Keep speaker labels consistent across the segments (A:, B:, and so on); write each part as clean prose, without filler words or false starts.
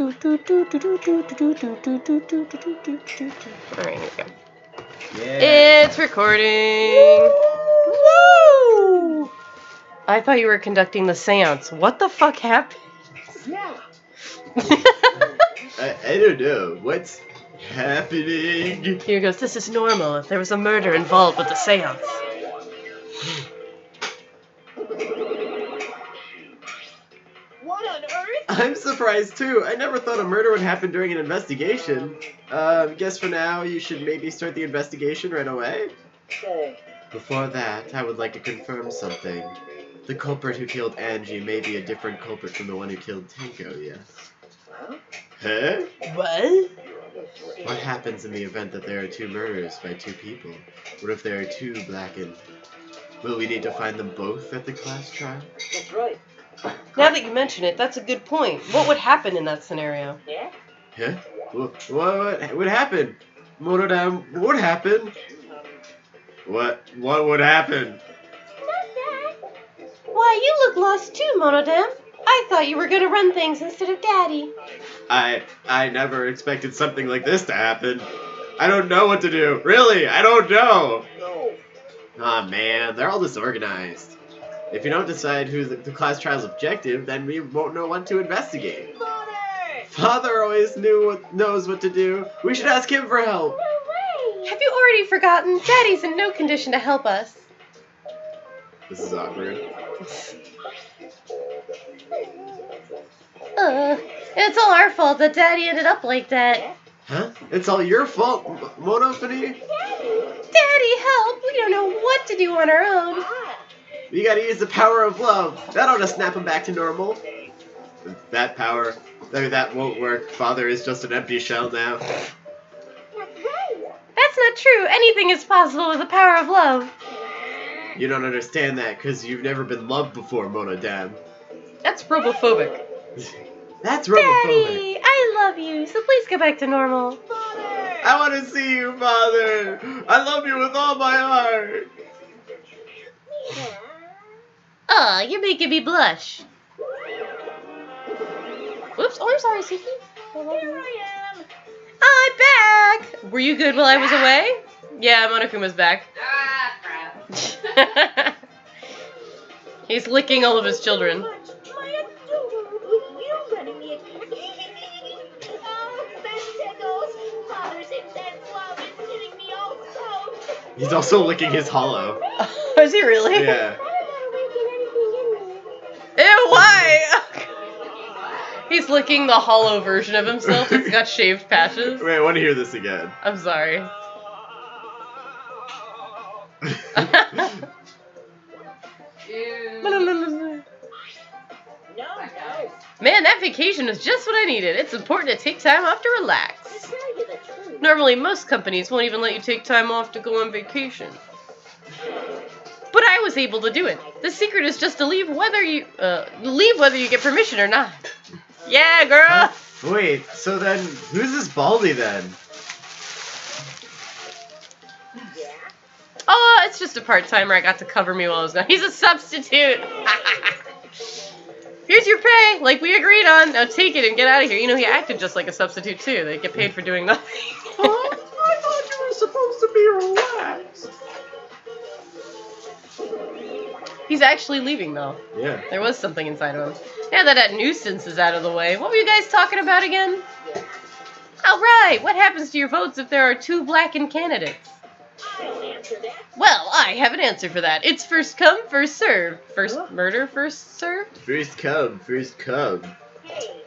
A: Alright, here we go.
B: Yeah.
A: It's recording! Woo! I thought you were conducting the seance. What the fuck happened?
C: Yeah.
B: I don't know. What's happening?
A: Here goes, this is normal. If there was a murder involved with the seance.
C: What on earth?
B: I'm surprised too. I never thought a murder would happen during an investigation. Guess for now you should maybe start the investigation right away. Before that, I would like to confirm something. The culprit who killed Angie may be a different culprit from the one who killed Tenko, yes? Huh?
A: What?
B: What happens in the event that there are two murders by two people? What if there are two blackened? Will we need to find them both at the class trial?
C: That's right.
A: Now that you mention it, that's a good point. What would happen in that scenario?
C: Yeah?
B: Huh? What happened? Monodam, what happened? What would happen?
A: Why, you look lost too, Monodam. I thought you were gonna run things instead of Daddy.
B: I never expected something like this to happen. I don't know what to do. Really, I don't know.
C: No.
B: Aw, man, they're all disorganized. If you don't decide who's the class trial's objective, then we won't know what to investigate.
C: Father!
B: Father always knows what to do. We should ask him for help.
A: Have you already forgotten? Daddy's in no condition to help us.
B: This is awkward.
A: It's all our fault that Daddy ended up like that.
B: Huh? It's all your fault, Monophony?
A: Daddy, help! We don't know what to do on our own.
C: Ah.
B: We gotta use the power of love. That ought to snap him back to normal. That power, that won't work. Father is just an empty shell now.
C: That's right.
A: That's not true. Anything is possible with the power of love.
B: You don't understand that because you've never been loved before, Monodam.
A: That's robophobic.
B: That's robophobic.
A: Daddy, I love you, so please go back to normal.
C: Father!
B: I want to see you, Father. I love you with all my heart.
A: Aw, you're making me blush. Whoops, oh, I'm sorry, Suki.
C: Here I am.
A: I'm back! Were you good while I was away? Yeah, Monokuma's back.
D: Ah, crap.
A: He's licking all of his children.
C: My adorable, you running me. Oh, Bentegos. Father's intense love is hitting me also.
B: He's also licking his hollow.
A: Is he really?
B: Yeah.
A: Ew, why? He's licking the hollow version of himself. It's got shaved patches.
B: Wait, I want to hear this again.
A: I'm sorry.
D: Ew.
C: No.
A: Man, that vacation is just what I needed. It's important to take time off to
C: To
A: relax.
C: tell you the truth.
A: Normally, most companies won't even let you take time off to go on vacation. But I was able to do it. The secret is just to leave whether you get permission or not. Yeah, girl.
B: Wait, so then, who's this Baldy then?
C: Yeah.
A: Oh, it's just a part-timer I got to cover me while I was gone. He's a substitute. Here's your pay, like we agreed on. Now take it and get out of here. You know, he acted just like a substitute, too. They get paid for doing nothing.
B: Huh? I thought you were supposed to be relaxed.
A: He's actually leaving, though.
B: Yeah.
A: There was something inside of him. Now that nuisance is out of the way, what were you guys talking about again? Alright, what happens to your votes if there are two blackened candidates?
C: I'll answer that.
A: Well, I have an answer for that. It's first come, first served. First
C: Huh?
A: murder, first served?
B: First come, first come.
C: Hey.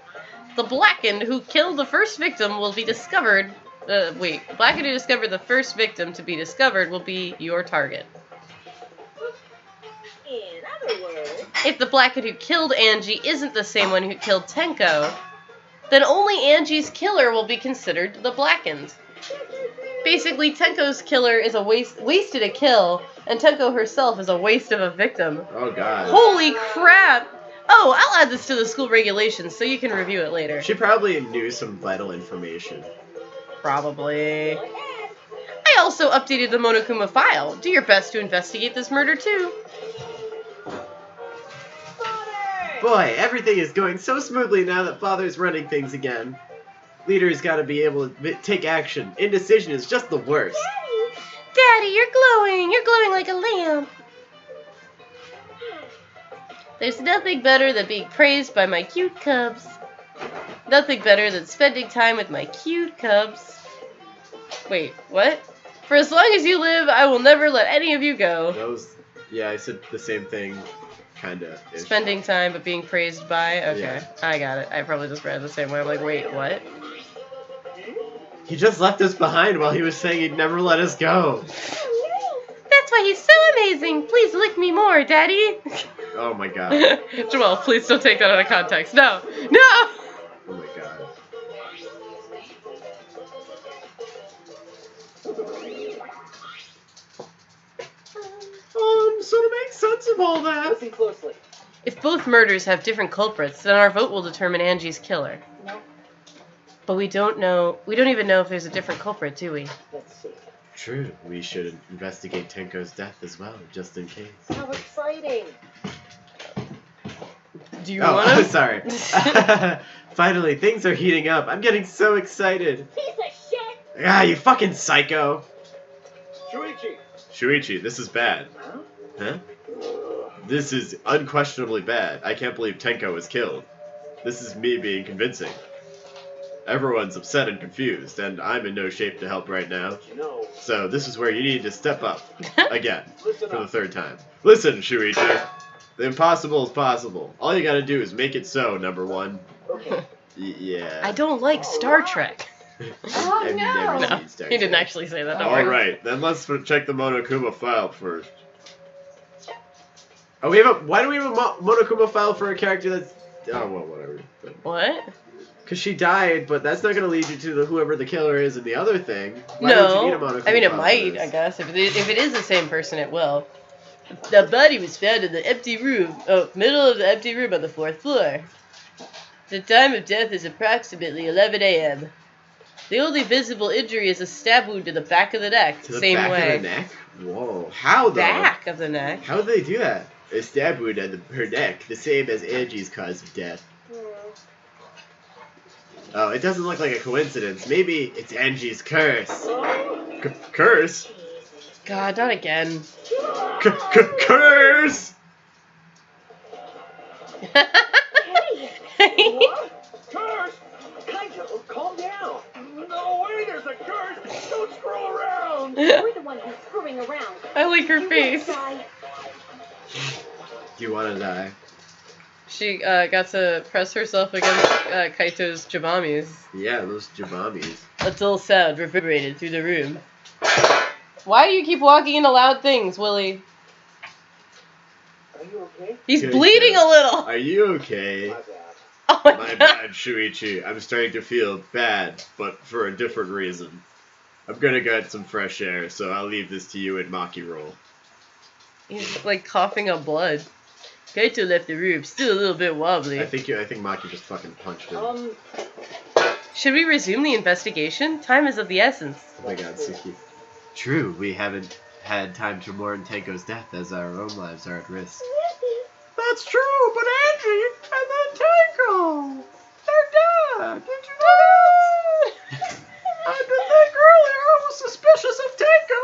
A: The blackened who killed the first victim will be discovered... blackened who discovered the first victim to be discovered will be your target.
C: In other words,
A: If the blackened who killed Angie isn't the same one who killed Tenko, then only Angie's killer will be considered the blackened. Basically, Tenko's killer is wasted a kill, and Tenko herself is a waste of a victim.
B: Oh god.
A: Holy crap! Oh, I'll add this to the school regulations so you can review it later.
B: She probably knew some vital information.
A: Probably. I also updated the Monokuma file. Do your best to investigate this murder too.
C: Father!
B: Boy, everything is going so smoothly now that Father's running things again. Leader's gotta be able to take action. Indecision is just the worst.
A: Daddy, you're glowing. You're glowing like a lamp. There's nothing better than being praised by my cute cubs. Nothing better than spending time with my cute cubs. Wait, what? For as long as you live, I will never let any of you go.
B: That was, yeah, I said the same thing, kinda.
A: Spending time but being praised by? Okay,
B: Yeah.
A: I got it. I probably just read it the same way. I'm like, wait, what?
B: He just left us behind while he was saying he'd never let us go.
A: That's why he's so amazing. Please lick me more, Daddy.
B: Oh my god.
A: Joel, please don't take that out of context. No. No!
B: Oh my god. So to make sense of all that.
E: Listen closely.
A: If both murders have different culprits, then our vote will determine Angie's killer.
E: No.
A: But we don't even know if there's a different culprit, do we?
E: Let's see.
B: True, we should investigate Tenko's death as well, just in case.
E: How exciting!
A: Do you
B: Oh,
A: want to?
B: sorry. Finally, things are heating up. I'm getting so excited.
C: Piece of shit!
B: Ah, you fucking psycho.
E: Shuichi!
B: Shuichi, this is bad. Huh? This is unquestionably bad. I can't believe Tenko was killed. This is me being convincing. Everyone's upset and confused, and I'm in no shape to help right now.
E: No.
B: So this is where you need to step up. Again.
E: Listen
B: For the
E: up.
B: third time. Listen, Shuichi. The impossible is possible. All you gotta do is make it so, number one.
E: Okay.
B: Yeah.
A: I don't like Star Trek.
D: Oh,
B: I've never
A: No,
B: seen Star
A: he didn't
B: Trek.
A: actually say that. Don't worry.
B: Alright, then let's check the Monokuma file first. Oh, we have a. Why do we have a Monokuma file for a character that's. Oh, well, whatever.
A: What?
B: Because she died, but that's not going to lead you to whoever the killer is in the other thing. Why
A: No.
B: would you need a Monokuma
A: I mean, it
B: file for
A: might,
B: this?
A: I guess. If it is the same person, it will. The body was found in the empty room, middle of the empty room on the 4th floor. The time of death is approximately 11 a.m. The only visible injury is a stab wound to the back of the neck.
B: To the
A: Same
B: back
A: way.
B: of the neck? Whoa. How, though?
A: Back of the neck.
B: How did they do that? A stab wound at her neck, the same as Angie's cause of death. Oh, it doesn't look like a coincidence. Maybe it's Angie's curse. Curse?
A: God, not again.
B: Curse!
C: Hey!
E: What? Curse! Kaito, calm down! No way, there's a curse! Don't screw around!
C: You're the one who's screwing around.
A: I like her
C: You
A: face.
C: won't die.
B: Do you want to die?
A: She got to press herself against Kaito's jabamis.
B: Yeah, those jabamis.
A: A dull sound reverberated through the room. Why do you keep walking into loud things, Willie?
E: Are you okay?
A: He's
B: Good
A: bleeding
B: job.
A: a little.
B: Are you okay?
E: My bad.
A: Oh my
B: My
A: god.
B: bad, Shuichi. I'm starting to feel bad, but for a different reason. I'm gonna get some fresh air, so I'll leave this to you and Maki roll.
A: He's like coughing up blood. Kaito left the room, still a little bit wobbly.
B: I think Maki just fucking punched him.
A: Should we resume the investigation? Time is of the essence.
B: Oh my god, Suki. True, we haven't had time to mourn Tenko's death as our own lives are at risk. That's true, but Angie and then Tenko, they're dead. Did you know that? I did think earlier I was suspicious of Tenko,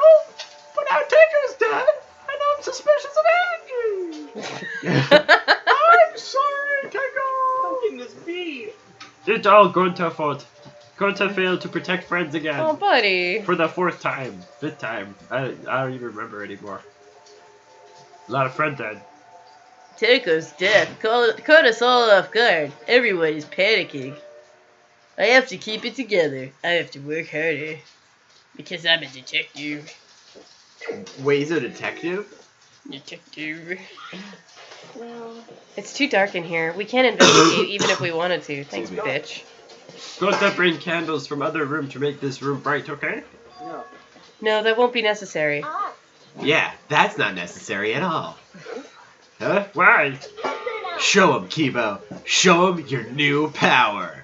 B: but now Tenko's dead, and I'm suspicious of Angie. I'm sorry, Tenko.
E: How can this be?
F: It's all Gonta fault. Gonta failed to protect friends again.
A: Oh, buddy.
F: For the 4th time. 5th time. I don't even remember anymore. A lot of friends died.
A: Tenko's death caught us all off guard. Everyone is panicking. I have to keep it together. I have to work harder. Because I'm a detective.
B: Wait, he's a detective?
A: Detective.
C: Well,
A: It's too dark in here. We can't investigate even if we wanted to. Thanks,
B: Excuse me.
A: bitch.
F: Gonta bring candles from other room to make this room bright, okay?
E: No.
A: No, that won't be necessary.
C: us.
B: Yeah, that's not necessary at all. Huh?
F: Why?
B: Show him, Kibo. Show him your new power.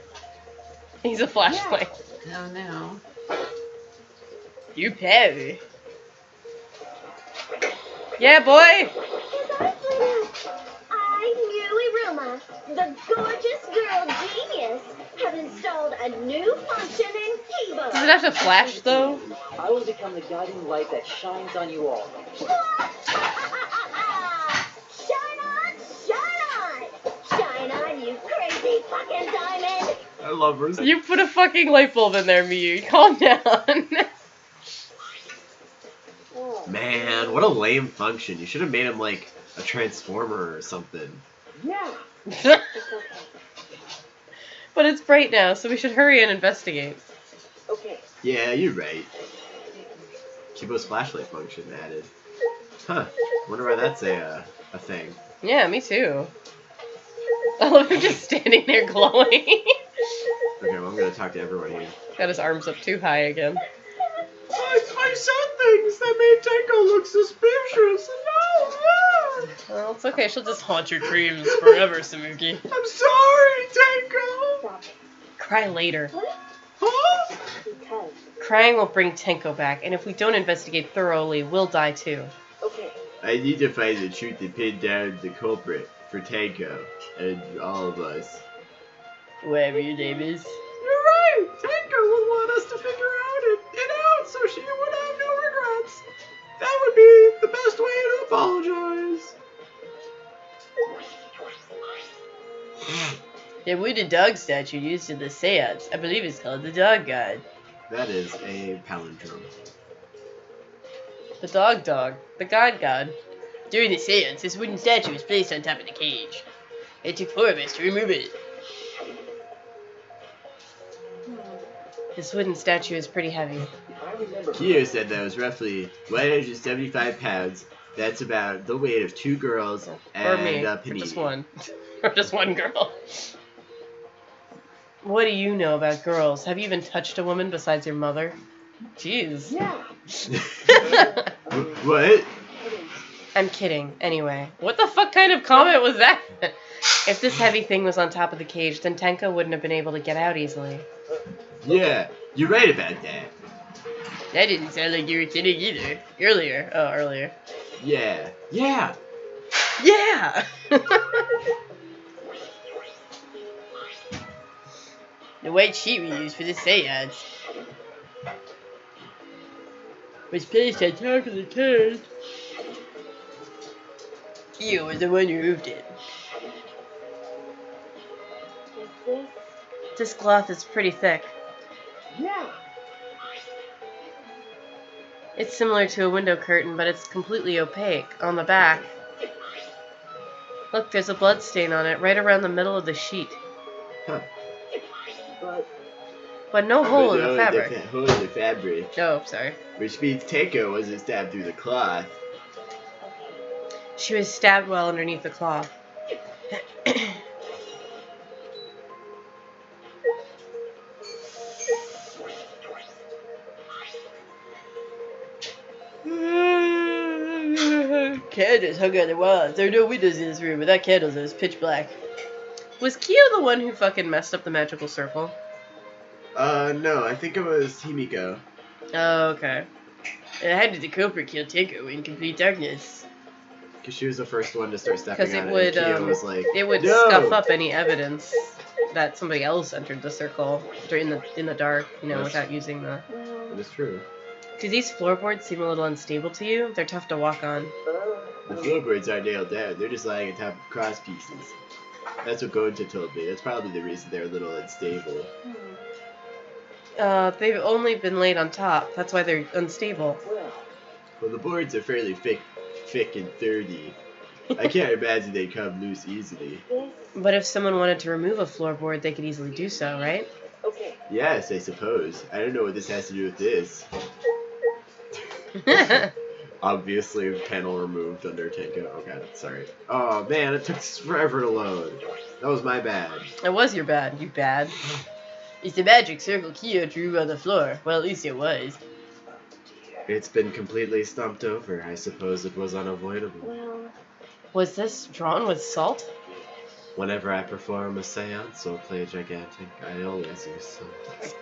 A: He's a flashlight.
D: Oh no.
A: You power. Yeah, boy.
C: I, Muiruma, the gorgeous girl genius, have installed a new function in Kibo.
A: Does it have to flash though?
G: I will become the guiding light that shines on you all.
C: Shine on, you crazy fucking diamond!
B: I love her.
A: You put a fucking light bulb in there, Miyu. Calm down.
B: Man, what a lame function. You should have made him like a transformer or something.
G: Yeah.
A: But it's bright now, so we should hurry and investigate.
G: Okay.
B: Yeah, you're right. Kibo's flashlight function added. Huh. Wonder why that's a thing.
A: Yeah, me too. I love him just standing there glowing.
B: Okay, well, I'm gonna talk to everyone here.
A: Got his arms up too high again.
B: I saw things that made Tenko look suspicious. No!
A: Well, it's okay. She'll just haunt your dreams forever, Samuki.
B: I'm sorry, Tenko!
C: Stop it.
A: Cry later.
B: Huh?
C: Because.
A: Crying will bring Tenko back, and if we don't investigate thoroughly, we'll die too.
C: Okay.
B: I need to find the truth and pin down the culprit for Tenko and all of us.
A: Whatever your name is.
B: You're right! Tenko would want us to figure it out so she would have no regrets. That would be the best way to apologize.
A: The wooden dog statue used in the seance. I believe it's called the Dog God.
B: That is a palindrome.
A: The Dog Dog. The God God. During the seance, this wooden statue was placed on top of the cage. It took 4 of us to remove it. This wooden statue is pretty heavy.
G: I remember.
B: Kyo said that was roughly 175 pounds. That's about the weight of 2 girls
A: Or
B: and
A: me.
B: a
A: Or
B: panini.
A: just one. Or just one girl. What do you know about girls? Have you even touched a woman besides your mother? Jeez.
G: Yeah.
B: What?
A: I'm kidding. Anyway, what the fuck kind of comment was that? If this heavy thing was on top of the cage, then Tenko wouldn't have been able to get out easily.
B: Yeah, you're right about that.
A: That didn't sound like you were kidding either. Earlier. Oh, earlier.
B: Yeah. Yeah!
A: Yeah! The white sheet we used for the seance was placed on top of the cage. You was the one who moved it.
C: Is this?
A: This cloth is pretty thick.
G: Yeah.
A: It's similar to a window curtain, but it's completely opaque on the back. Look, there's a blood stain on it right around the middle of the sheet.
B: Huh.
A: But no hole in
B: But
A: the
B: no,
A: fabric.
B: hole in the fabric.
A: Oh, sorry.
B: Which means Tenko wasn't stabbed through the cloth.
A: She was stabbed well underneath the cloth. Candles hung on the walls. There are no windows in this room. Without candles, it was pitch black. Was Kyo the one who fucking messed up the magical circle?
B: No, I think it was Himiko.
A: Oh, okay. And how did the culprit kill Tenko in complete darkness?
B: Because she was the first one to start stepping
A: Because
B: on
A: it
B: it.
A: would,
B: and Kyo was like,
A: it would
B: no!
A: scuff up any evidence that somebody else entered the circle during in the dark, you know,
B: Yes.
A: without using the.
C: Well,
B: That is true.
A: Do these floorboards seem a little unstable to you? They're tough to walk on.
B: The floorboards aren't nailed down. They're just lying on top of cross pieces. That's what Gonja told me. That's probably the reason they're a little unstable.
A: They've only been laid on top. That's why they're unstable.
B: Well, the boards are fairly thick and sturdy. I can't imagine they come loose easily.
C: this.
A: But if someone wanted to remove a floorboard, they could easily do so, right?
C: Okay.
B: Yes, I suppose. I don't know what this has to do with this. Obviously, panel removed under Tenko. Oh god, sorry. Oh man, it took forever to load. That was my bad.
A: It was your bad, you bad. It's the magic circle Kyo drew on the floor. Well, at least it was.
B: It's been completely stumped over. I suppose it was unavoidable.
C: Well,
A: Was this drawn with salt?
B: Whenever I perform a seance or play a gigantic, I always use salt.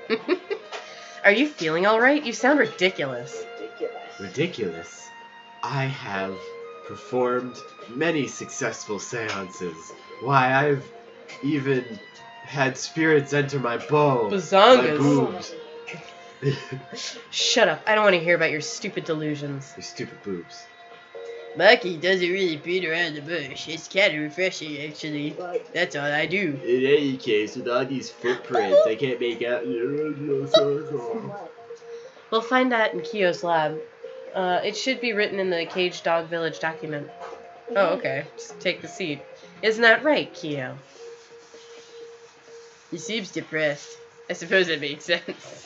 A: Are you feeling alright? You sound ridiculous.
G: Ridiculous.
B: Ridiculous. I have performed many successful seances. Why, I've even had spirits enter my bowl.
A: Bazongas.
B: My boobs.
A: Shut up. I don't want to hear about your stupid delusions.
B: Your stupid boobs.
A: Monkey doesn't really beat around the bush. It's kind of refreshing, actually. That's all I do.
B: In any case, with all these footprints, I can't make out.
A: We'll find that in Kyo's lab. It should be written in the Cage Dog Village document. Oh, okay. Just take the seat. Isn't that right, Kyo? He seems depressed. I suppose that makes sense.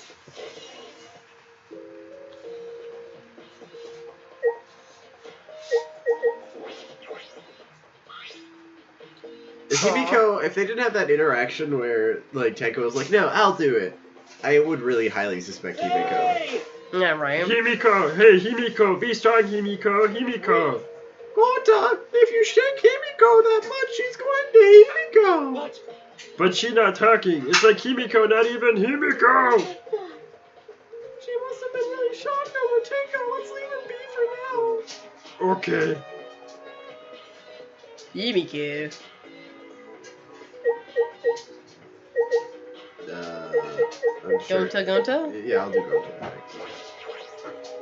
B: Himiko, if they didn't have that interaction where, like, Tenko was like, no, I'll do it, I would really highly suspect Himiko.
E: Hey!
A: Yeah, right.
F: Himiko! Hey, Himiko! Be strong, Himiko! Himiko!
B: Gota, if you shake Himiko that much, she's going to Himiko.
E: What?
F: But she not talking. It's like Himiko, not even Himiko!
B: She must have been really shocked over Tenko. Let's leave her be for now.
F: Okay.
A: Yimiko.
B: I'm sure.
A: Gonta?
B: Yeah, I'll do Gota.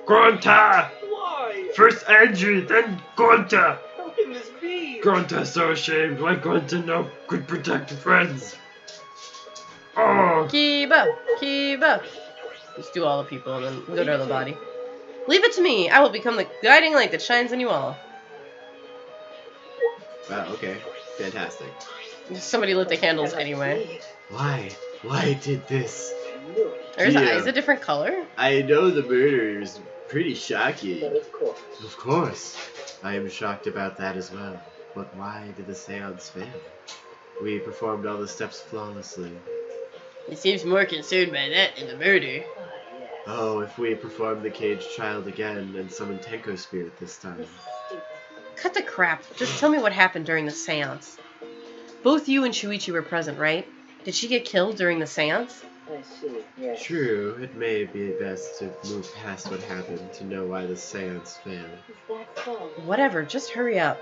F: Gonta!
E: Why?
F: First Angie, then Gonta!
E: How can this be?
F: Gonta's so ashamed. Why Gonta no could protect friends? Oh!
A: Kiba. Let's do all the people and then go to the body. Leave it to me. I will become the guiding light that shines on you all.
B: Wow, okay. Fantastic.
A: Somebody lit the candles anyway.
B: Why? Why did this?
A: Are his
B: Yeah.
A: eyes a different color?
B: I know the murder is pretty shocking.
G: But of course.
B: Of course. I am shocked about that as well. But why did the seance fail? We performed all the steps flawlessly.
A: He seems more concerned by that than the murder.
B: Oh, if we performed the caged child again and summoned Tenko's spirit this time.
A: Cut the crap. Just tell me what happened during the seance. Both you and Shuichi were present, right? Did she get killed during the seance?
G: I see, yes.
B: True, it may be best to move past what happened to know why the seance failed.
G: Is that so?
A: Whatever, just hurry up.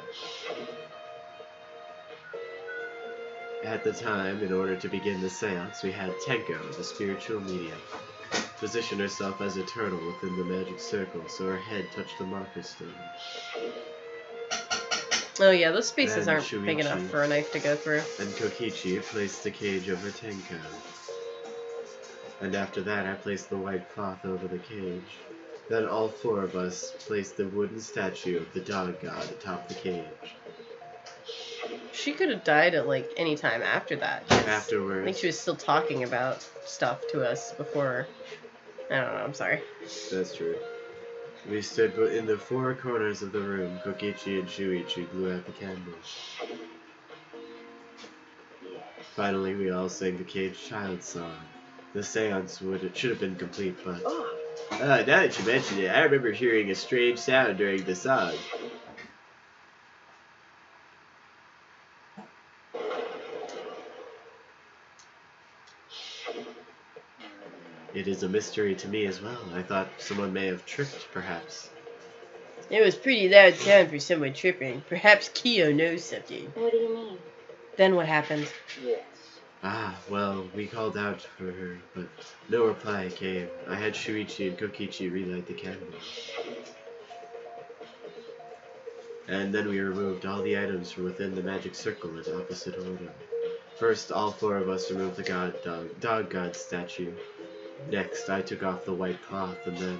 B: At the time, in order to begin the seance, we had Tenko, the spiritual medium, position herself as eternal within the magic circle so her head touched the marker stone.
A: Oh yeah, those spaces
B: Then
A: aren't big enough
B: Shuichi.
A: for a knife to go through.
B: And Kokichi placed the cage over Tenko. And after that, I placed the white cloth over the cage. Then all four of us placed the wooden statue of the dog god atop the cage.
A: She could have died at like any time after that. 'Cause I think
B: Afterwards,
A: she was still talking about stuff to us before. I don't know, I'm sorry.
B: that's true. We stood in the four corners of the room. Kokichi and Shuichi blew out the candles. Finally, we all sang the caged child song. The seance should have been complete, but now that you mention it, I remember hearing a strange sound during the song. It is a mystery to me as well. I thought someone may have tripped, perhaps.
A: It was pretty loud sound for someone tripping. Perhaps Kyo knows something.
C: What do you mean?
A: Then what happened?
G: Yes.
B: Ah, well, we called out for her, but no reply came. I had Shuichi and Kokichi relight the candles. And then we removed all the items from within the magic circle in opposite order. First, all four of us removed the dog god statue. Next, I took off the white cloth, and then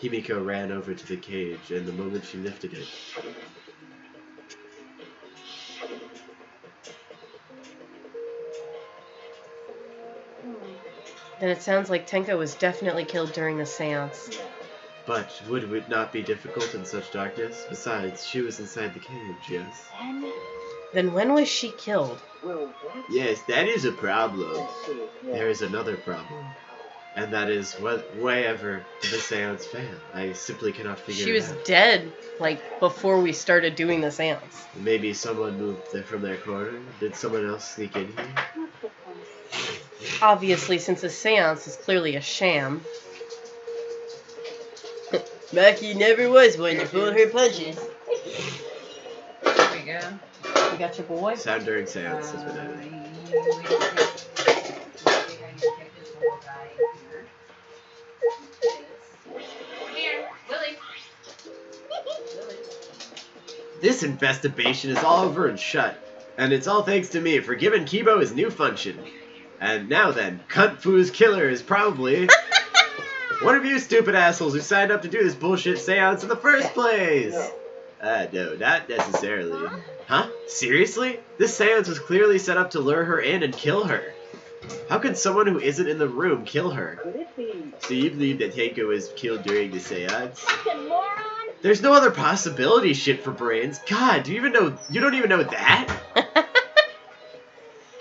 B: Himiko ran over to the cage, and the moment she lifted it,
A: Then it sounds like Tenko was definitely killed during the seance.
B: but would it not be difficult in such darkness? Besides, she was inside the cage, yes?
A: Then when was she killed?
G: Well, that's...
B: Yes, that is a problem.
G: Let's see, yes.
B: There is another problem. And that is, wherever did the seance fail? I simply cannot figure
A: She
B: it
A: was
B: out.
A: dead, like, before we started doing the seance.
B: Maybe someone moved from their corner? Did someone else sneak in here?
G: What's the point?
A: Obviously, since the seance is clearly a sham. Maki never was one to pull her punches.
D: There we go.
A: You got your boy?
B: Sound during seance has been added.
D: Come here, Lily.
B: This investigation is all over and shut. And it's all thanks to me for giving Kibo his new function. And now then, Cunt Fu's killer is probably one of you stupid assholes who signed up to do this bullshit seance in the first place. No, not necessarily. Huh? Seriously? This seance was clearly set up to lure her in and kill her. How could someone who isn't in the room kill her?
G: Could it be?
B: So you believe that Tenko was killed during the seance?
C: Fucking moron!
B: There's no other possibility, shit for brains. God, do you even know? You don't even know that?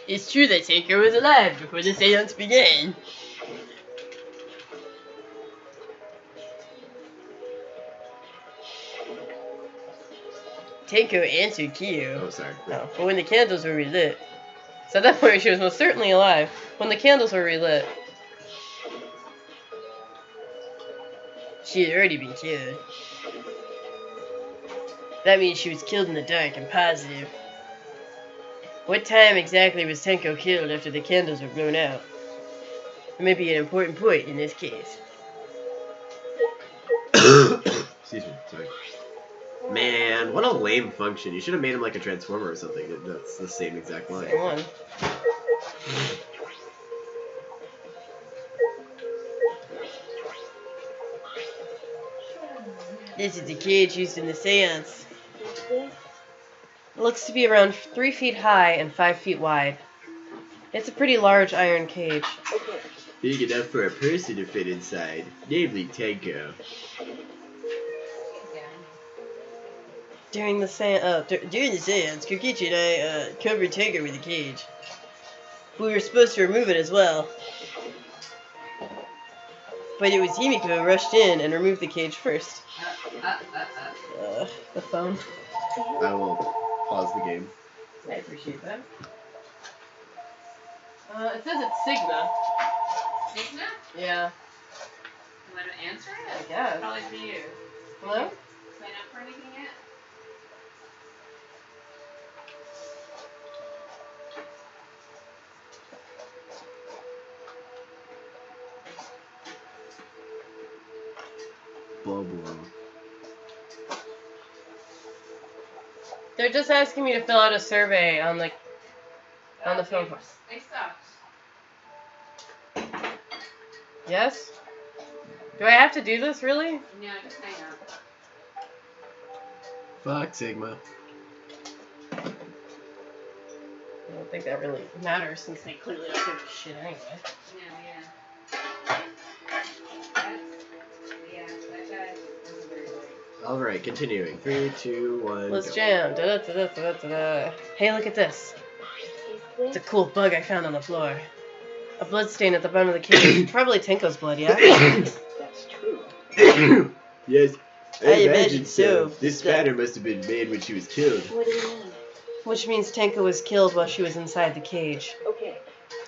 A: It's true that Tinker was alive before the seance began. Tenko answered Kyo.
B: Oh, sorry.
A: No, but when the candles were relit. So at that point she was most certainly alive. When the candles were relit. She had already been killed. That means she was killed in the dark, I'm positive. What time exactly was Tenko killed after the candles were blown out? It may be an important point in this case.
B: Excuse me, sorry. Man, what a lame function. You should have made him like a transformer or something. That's the same exact line.
A: Same one. This is the cage used in the seance. It looks to be around 3 feet high and 5 feet wide. It's a pretty large iron cage.
B: Big enough for a person to fit inside, namely Tenko.
A: During the seance, Kokichi and I covered Tenko with a cage. We were supposed to remove it as well. But it was Himiko who rushed in and removed the cage first. The phone.
B: I will pause the game.
A: I appreciate that. It says it's Sigma.
D: Sigma?
A: Yeah,
D: You want to answer
A: I
D: it?
A: guess.
D: Probably for you.
A: Hello?
D: Sign up for anything yet?
B: Bubble.
A: They're just asking me to fill out a survey on the phone call.
D: They sucked.
A: Yes? Do I have to do this, really?
D: No, just hang up.
B: Fuck Sigma.
A: I don't think that really matters since they clearly don't give a shit anyway.
D: Yeah. That guy was very good.
B: Alright, continuing. 3, 2, 1.
A: Let's
B: go.
A: jam. Da-da-da-da-da-da. Hey, look at this. It's a cool bug I found on the floor. A blood stain at the bottom of the cage. Probably Tenko's blood, yeah?
G: That's true.
B: Yes,
A: I imagine so.
B: This pattern must have been made when she was killed.
C: What do you mean?
A: Which means Tenko was killed while she was inside the cage.
G: Okay.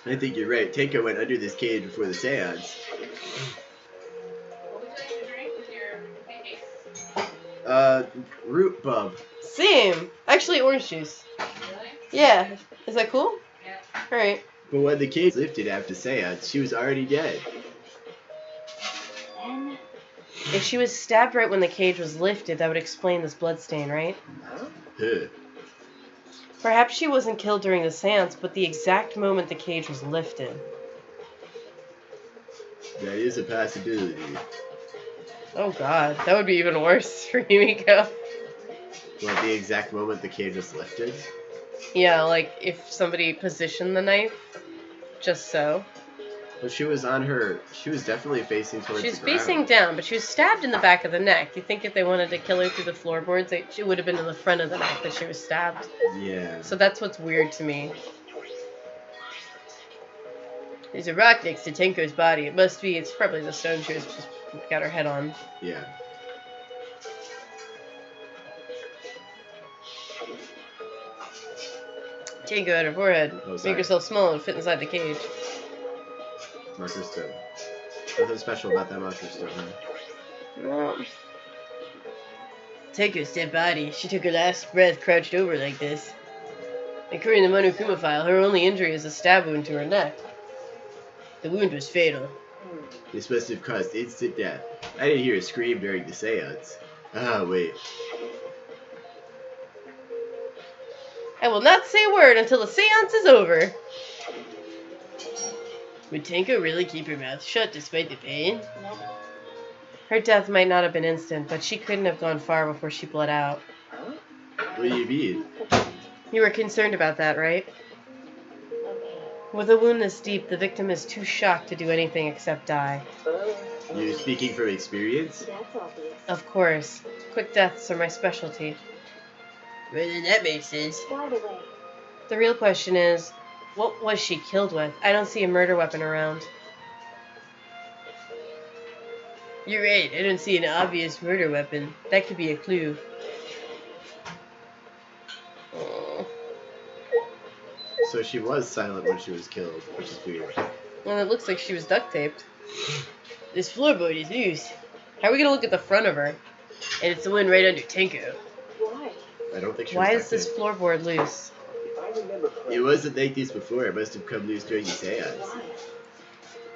B: I think you're right. Tenko went under this cage before the seance.
D: What would you like to drink with your pancakes?
B: Root bub.
A: Same! Actually, orange juice.
D: Really?
A: Yeah. Is that cool?
D: Yeah.
A: Alright.
B: But when the cage lifted after seance, she was already dead.
C: Then
A: If she was stabbed right when the cage was lifted, that would explain this blood stain, right?
B: Huh.
A: Perhaps she wasn't killed during the seance, but the exact moment the cage was lifted.
B: That is a possibility.
A: Oh god, that would be even worse for Himiko.
B: Well, the exact moment the cage was lifted?
A: Yeah, like if somebody positioned the knife, just so.
B: Well, she was definitely facing towards
A: She's
B: the ground.
A: facing down, but she was stabbed in the back of the neck. You think if they wanted to kill her through the floorboards, she would have been in the front of the neck that she was stabbed.
B: Yeah.
A: So that's what's weird to me. There's a rock next to Tenko's body. It's probably the stone she was just got her head on.
B: Yeah.
A: Tenko had her forehead.
B: Oh, sorry.
A: Make yourself small and fit inside the cage.
B: Marker stone. Nothing special about that marker stone, huh?
A: Well, Tenko's dead body. She took her last breath crouched over like this. According to the Monokuma file, her only injury is a stab wound to her neck. The wound was fatal.
B: This must have caused instant death. I didn't hear a scream during the seance. Ah, wait.
A: I will not say a word until the seance is over. Would Tenko really keep her mouth shut despite the pain? Her death might not have been instant, but she couldn't have gone far before she bled out.
B: What do you mean?
A: You were concerned about that, right? With a wound this deep, the victim is too shocked to do anything except die.
B: You're speaking from experience?
C: That's obvious.
A: Of course. Quick deaths are my specialty. Well, then that makes sense.
C: By the way,
A: The real question is, what was she killed with? I don't see a murder weapon around. You're right, I don't see an obvious murder weapon. That could be a clue. Oh.
B: So she was silent when she was killed, which is weird.
A: Well, it looks like she was duct taped. This floorboard is loose. How are we gonna look at the front of her? And it's the one right under Tenko.
C: why?
B: I don't think she
A: Why
B: was
A: is this floorboard loose?
E: If I remember correctly,
B: It wasn't like this before. It must have come loose during the seance.
C: Why?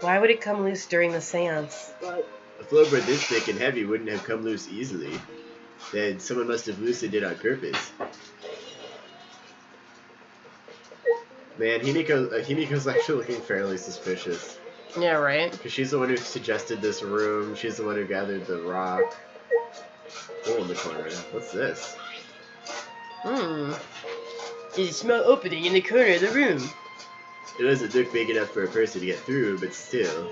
A: Why would it come loose during the seance?
C: But
B: A floorboard this thick and heavy wouldn't have come loose easily. Then someone must have loosened it on purpose. Man, Himiko's actually looking fairly suspicious.
A: Yeah, right.
B: Because she's the one who suggested this room. She's the one who gathered the rock. Hole in the corner. What's this?
A: There's a small opening in the corner of the room.
B: It doesn't look big enough for a person to get through, but still.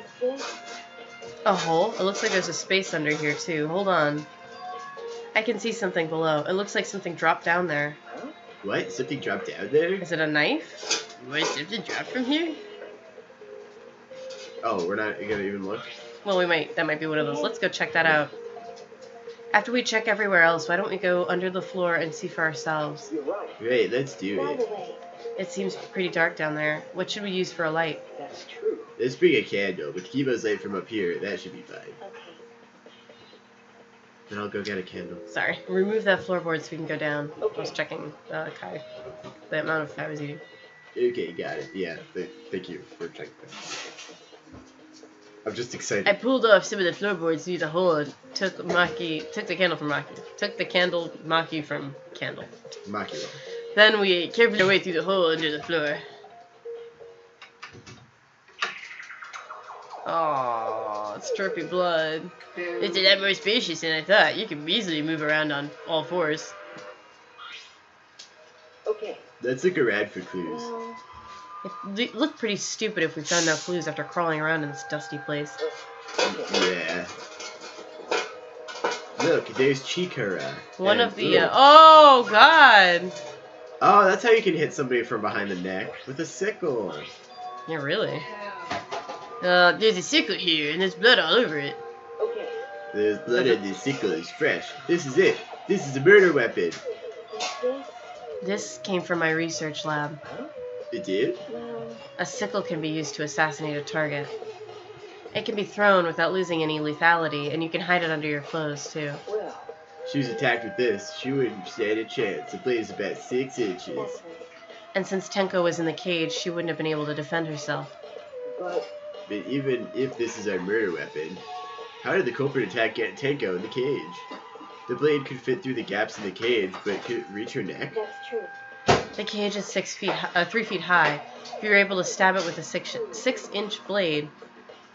A: A hole? It looks like there's a space under here, too. Hold on. I can see something below. It looks like something dropped down there.
B: What? Something dropped down there?
A: Is it a knife? What, something dropped from here?
B: Oh, we're not gonna even look?
A: Well, we might. That might be one of those. Let's go check that out. After we check everywhere else, why don't we go under the floor and see for ourselves?
E: you're right.
B: Great, let's do
C: by the
B: it.
C: way,
A: It seems pretty dark down there. What should we use for a light?
E: That's true.
B: Let's bring a candle. With Kibo's light from up here, that should be fine.
C: okay.
B: Then I'll go get a candle.
A: Sorry. Remove that floorboard so we can go down.
C: Okay.
A: I was checking Kai. The amount of I was eating.
B: Okay, got it. Yeah, thank you for checking that. I'm just excited.
A: I pulled off some of the floorboards through the hole and took the candle from Maki. Took the candle Maki from Candle.
B: Makiro.
A: Then we carried our way through the hole under the floor. Oh, it's dripping blood. It's a lot more spacious than I thought. You can easily move around on all fours.
C: Okay.
B: Let's look around for clues.
A: It looked pretty stupid if we found no clues after crawling around in this dusty place.
B: Yeah. Look, there's Chikara.
A: One
B: And-
A: of the,
B: ooh.
A: oh god!
B: Oh, that's how you can hit somebody from behind the neck. With a sickle.
A: Yeah, really?
D: Yeah.
A: There's a sickle here, and there's blood all over it.
C: Okay.
B: There's blood in this sickle. It's fresh. This is it. This is a murder weapon.
C: Is this?
A: This came from my research lab.
B: It did?
C: Well,
A: A sickle can be used to assassinate a target. It can be thrown without losing any lethality, and you can hide it under your clothes, too.
C: well.
B: She was attacked with this. She wouldn't stand a chance. The blade's about 6 inches.
C: That's right.
A: And since Tenko was in the cage, she wouldn't have been able to defend herself.
C: But
B: But even if this is our murder weapon, how did the culprit attack get Tenko in the cage? The blade could fit through the gaps in the cage, but could it reach her neck?
C: that's true.
A: The cage is 3 feet high. If you were able to stab it with a 6-inch blade,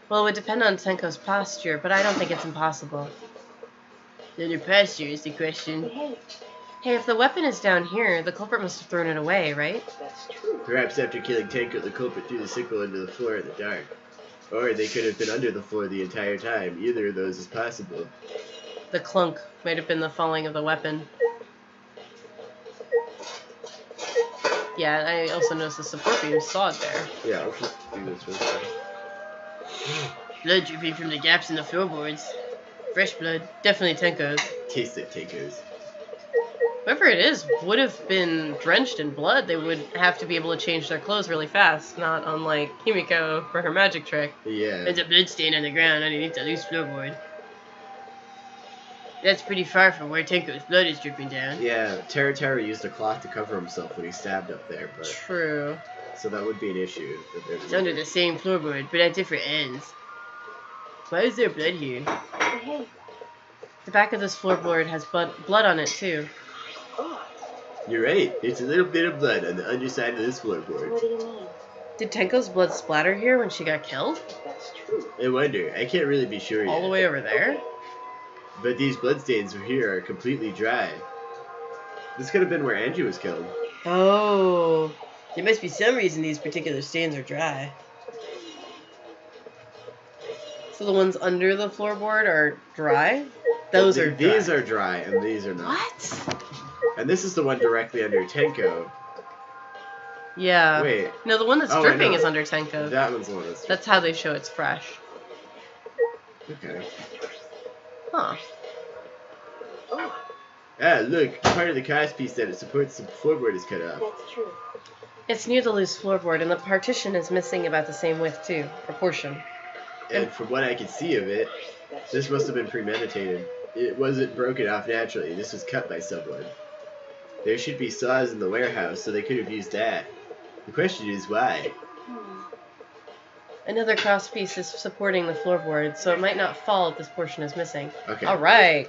A: well, it would depend on Tenko's posture, but I don't think it's impossible. Then your posture is the question.
C: But hey,
A: Hey, if the weapon is down here, the culprit must have thrown it away, right?
C: that's true.
B: Perhaps after killing Tenko, the culprit threw the sickle into the floor in the dark. Or they could have been under the floor the entire time. Either of those is possible.
A: The clunk might have been the falling of the weapon. Yeah, I also noticed the support beam sawed there.
B: Yeah, I'll just do this real quick.
A: Blood dripping from the gaps in the floorboards. Fresh blood. Definitely Tenko's.
B: Taste it, Tenko's.
A: Whoever it is would have been drenched in blood. They would have to be able to change their clothes really fast, not unlike Himiko for her magic trick.
B: Yeah.
A: There's a blood stain on the ground underneath the loose floorboard. That's pretty far from where Tenko's blood is dripping down.
B: Yeah, Terra used a cloth to cover himself when he stabbed up there, but
A: True.
B: so that would be an issue.
A: It's under the same floorboard, but at different ends. Why is there blood here?
C: Hey,
A: The back of this floorboard has blood on it, too.
B: You're right. It's a little bit of blood on the underside of this floorboard.
C: what do you mean?
A: Did Tenko's blood splatter here when she got killed?
G: That's true.
B: I wonder. I can't really be sure
A: All
B: yet.
A: the way over there?
B: But these bloodstains here are completely dry. This could have been where Angie was killed.
A: Oh. There must be some reason these particular stains are dry. So the ones under the floorboard are dry? Those are dry.
B: These are dry, and these are not.
A: What?
B: And this is the one directly under Tenko.
A: Yeah.
B: Wait,
A: No, the one that's
B: Oh, I
A: dripping
B: know.
A: is under Tenko.
B: that one's the one that's...
A: That's how they show it's fresh.
B: Okay.
A: Huh.
B: Ah, look, part of the cross piece that it supports the floorboard is cut off.
C: That's true.
A: It's near the loose floorboard, and the partition is missing about the same width, too. Proportion.
B: And from what I can see of it, this must have been premeditated. It wasn't broken off naturally. This was cut by someone. There should be saws in the warehouse, so they could have used that. The question is why?
A: Another cross piece is supporting the floorboard, so it might not fall if this portion is missing.
B: Okay.
A: Alright.